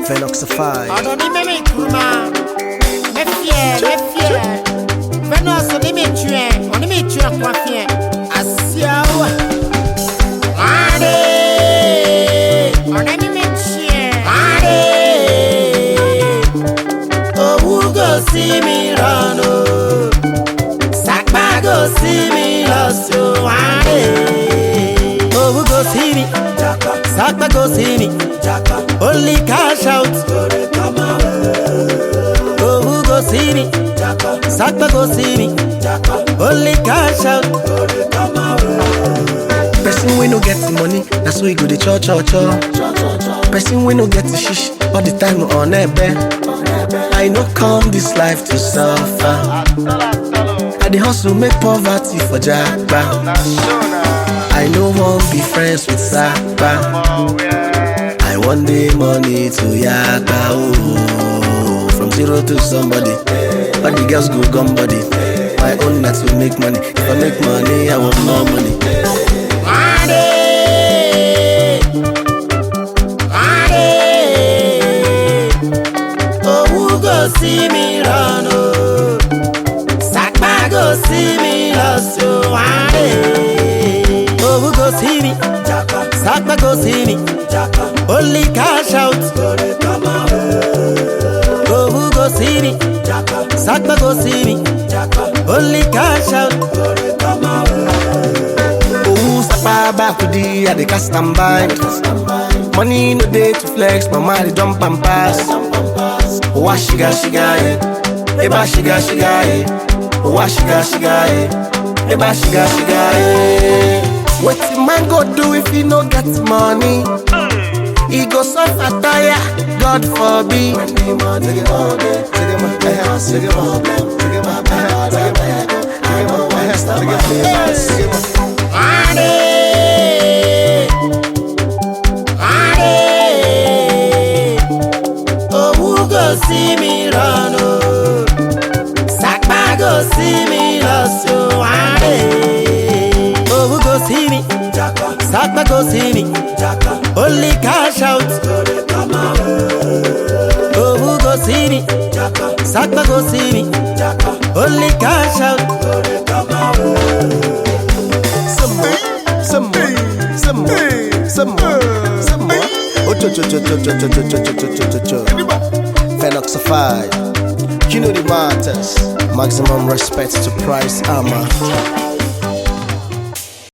Venox. I don't need me kuma. Me fear. Venox on me tue. On me tue kwa fear. Asiawa. Ade. On me tue. Ade. Oh, who go see me run? Oh, Sakba go see me lost. Oh, ade. Oh, who go see me? Sakba go see me. Only cash out. Oh, who go see me? Sakba go see me. Only cash out. Person we no get the money, that's why you go the cho. Person we no get the shish, all the time on a bed. I no come this life to suffer. I the hustle make poverty for Jagba. I no want be friends with Sakba. I want the money to Yagba. Oh, from zero to somebody. All the girls go gum body. My own nights will make money. If I make money, I want more money. Oh, who go see me run? Oh, Sakba go see me lost. Oh, who go see me? Sakba go see me. Only cash out. Oh, who go see me? Sakba go see me. Only cash out. Oh, Sakba back to the at the cast and buy. Money no day to flex, my money jump and pass. Oh, what shiga eh. Eba shiga eh. Oh, what shiga eh. Eba shiga eh. What the man go do if he no get money? He go suffer tire, God forbid. When the money all day, oh, who go see me run? Oh, Sakba go see me lost. Oh, who go see me? Sakba go see me. Only cash out. Oh, who go see me? Sakba go see me. Only cash out. Some more. Oh, Venox. You know the matters. Maximum respect to Price Armor.